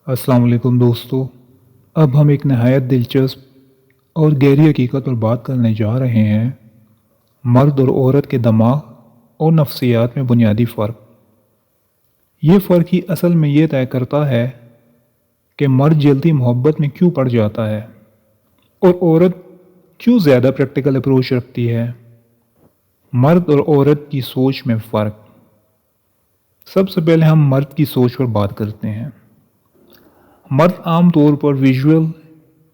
السلام علیکم دوستو، اب ہم ایک نہایت دلچسپ اور گہری حقیقت پر بات کرنے جا رہے ہیں: مرد اور عورت کے دماغ اور نفسیات میں بنیادی فرق۔ یہ فرق ہی اصل میں یہ طے کرتا ہے کہ مرد جلدی محبت میں کیوں پڑ جاتا ہے اور عورت کیوں زیادہ پریکٹیکل اپروچ رکھتی ہے۔ مرد اور عورت کی سوچ میں فرق۔ سب سے پہلے ہم مرد کی سوچ پر بات کرتے ہیں۔ مرد عام طور پر ویژول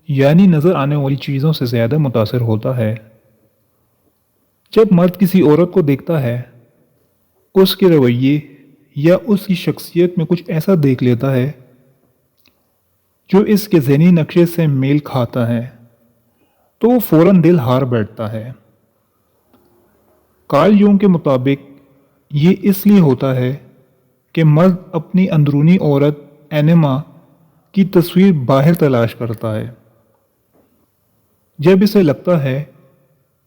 یعنی نظر آنے والی چیزوں سے زیادہ متاثر ہوتا ہے۔ جب مرد کسی عورت کو دیکھتا ہے، اس کے رویے یا اس کی شخصیت میں کچھ ایسا دیکھ لیتا ہے جو اس کے ذہنی نقشے سے میل کھاتا ہے تو وہ فوراً دل ہار بیٹھتا ہے۔ کارل یونگ کے مطابق یہ اس لیے ہوتا ہے کہ مرد اپنی اندرونی عورت اینیما کی تصویر باہر تلاش کرتا ہے۔ جب اسے لگتا ہے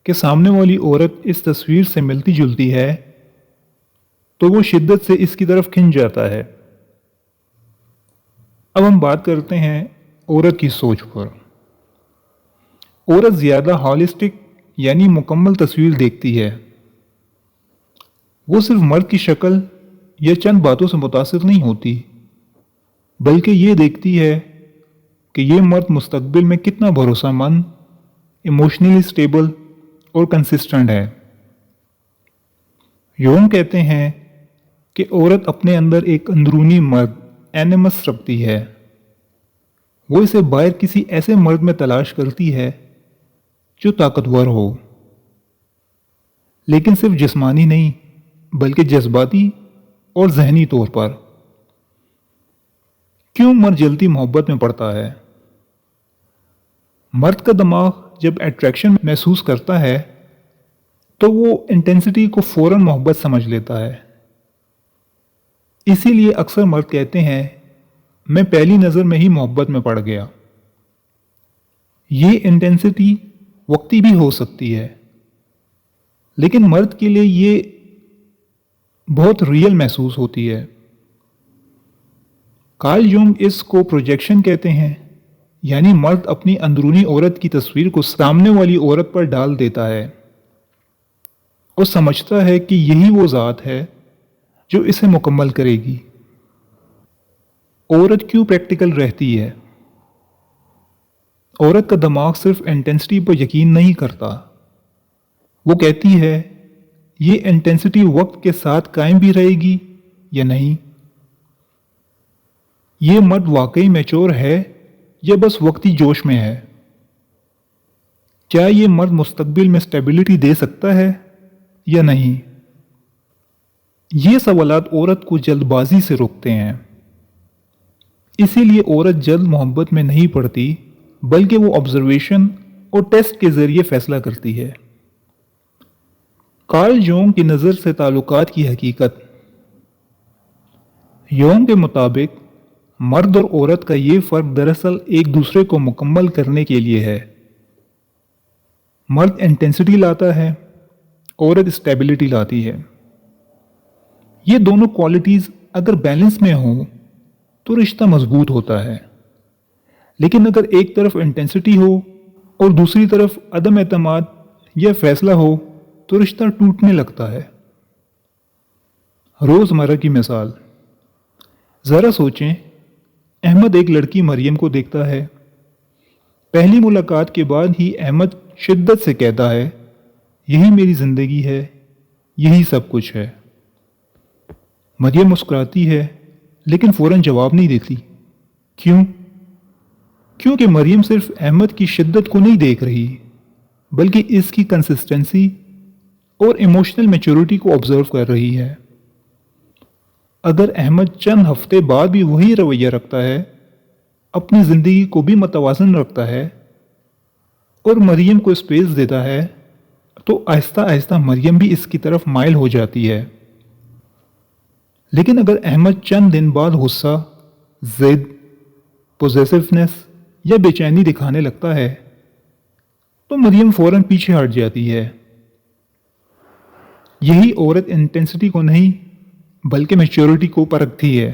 کہ سامنے والی عورت اس تصویر سے ملتی جلتی ہے تو وہ شدت سے اس کی طرف کھنچ جاتا ہے۔ اب ہم بات کرتے ہیں عورت کی سوچ پر۔ عورت زیادہ ہالسٹک یعنی مکمل تصویر دیکھتی ہے۔ وہ صرف مرد کی شکل یا چند باتوں سے متاثر نہیں ہوتی، بلکہ یہ دیکھتی ہے کہ یہ مرد مستقبل میں کتنا بھروسہ مند، ایموشنلی سٹیبل اور کنسسٹنٹ ہے۔ یونگ کہتے ہیں کہ عورت اپنے اندر ایک اندرونی مرد اینیمس رکھتی ہے۔ وہ اسے باہر کسی ایسے مرد میں تلاش کرتی ہے جو طاقتور ہو، لیکن صرف جسمانی نہیں بلکہ جذباتی اور ذہنی طور پر۔ کیوں مرد جلدی محبت میں پڑتا ہے؟ مرد کا دماغ جب اٹریکشن محسوس کرتا ہے تو وہ انٹینسٹی کو فوراً محبت سمجھ لیتا ہے۔ اسی لیے اکثر مرد کہتے ہیں، میں پہلی نظر میں ہی محبت میں پڑ گیا۔ یہ انٹینسٹی وقتی بھی ہو سکتی ہے، لیکن مرد کے لیے یہ بہت ریئل محسوس ہوتی ہے۔ کارل یونگ اس کو پروجیکشن کہتے ہیں، یعنی مرد اپنی اندرونی عورت کی تصویر کو سامنے والی عورت پر ڈال دیتا ہے اور سمجھتا ہے کہ یہی وہ ذات ہے جو اسے مکمل کرے گی۔ عورت کیوں پریکٹیکل رہتی ہے؟ عورت کا دماغ صرف انٹینسٹی پر یقین نہیں کرتا۔ وہ کہتی ہے، یہ انٹینسٹی وقت کے ساتھ قائم بھی رہے گی یا نہیں؟ یہ مرد واقعی میچور ہے یا بس وقتی جوش میں ہے؟ کیا یہ مرد مستقبل میں سٹیبلٹی دے سکتا ہے یا نہیں؟ یہ سوالات عورت کو جلد بازی سے روکتے ہیں۔ اسی لیے عورت جلد محبت میں نہیں پڑتی، بلکہ وہ آبزرویشن اور ٹیسٹ کے ذریعے فیصلہ کرتی ہے۔ کارل یونگ کی نظر سے تعلقات کی حقیقت۔ یونگ کے مطابق مرد اور عورت کا یہ فرق دراصل ایک دوسرے کو مکمل کرنے کے لیے ہے۔ مرد انٹینسٹی لاتا ہے، عورت اسٹیبلٹی لاتی ہے۔ یہ دونوں کوالٹیز اگر بیلنس میں ہوں تو رشتہ مضبوط ہوتا ہے، لیکن اگر ایک طرف انٹینسٹی ہو اور دوسری طرف عدم اعتماد یا فیصلہ ہو تو رشتہ ٹوٹنے لگتا ہے۔ روزمرہ کی مثال۔ ذرا سوچیں، احمد ایک لڑکی مریم کو دیکھتا ہے۔ پہلی ملاقات کے بعد ہی احمد شدت سے کہتا ہے، یہی میری زندگی ہے، یہی سب کچھ ہے۔ مریم مسکراتی ہے لیکن فوراً جواب نہیں دیتی۔ کیوں؟ کیونکہ مریم صرف احمد کی شدت کو نہیں دیکھ رہی، بلکہ اس کی کنسسٹنسی اور ایموشنل میچورٹی کو آبزرو کر رہی ہے۔ اگر احمد چند ہفتے بعد بھی وہی رویہ رکھتا ہے، اپنی زندگی کو بھی متوازن رکھتا ہے اور مریم کو اسپیس دیتا ہے، تو آہستہ آہستہ مریم بھی اس کی طرف مائل ہو جاتی ہے۔ لیکن اگر احمد چند دن بعد غصہ، ضد، پوزیسیونیس یا بے چینی دکھانے لگتا ہے تو مریم فوراً پیچھے ہٹ جاتی ہے۔ یہی عورت انٹینسٹی کو نہیں بلکہ میچورٹی کو پرکھتی ہے۔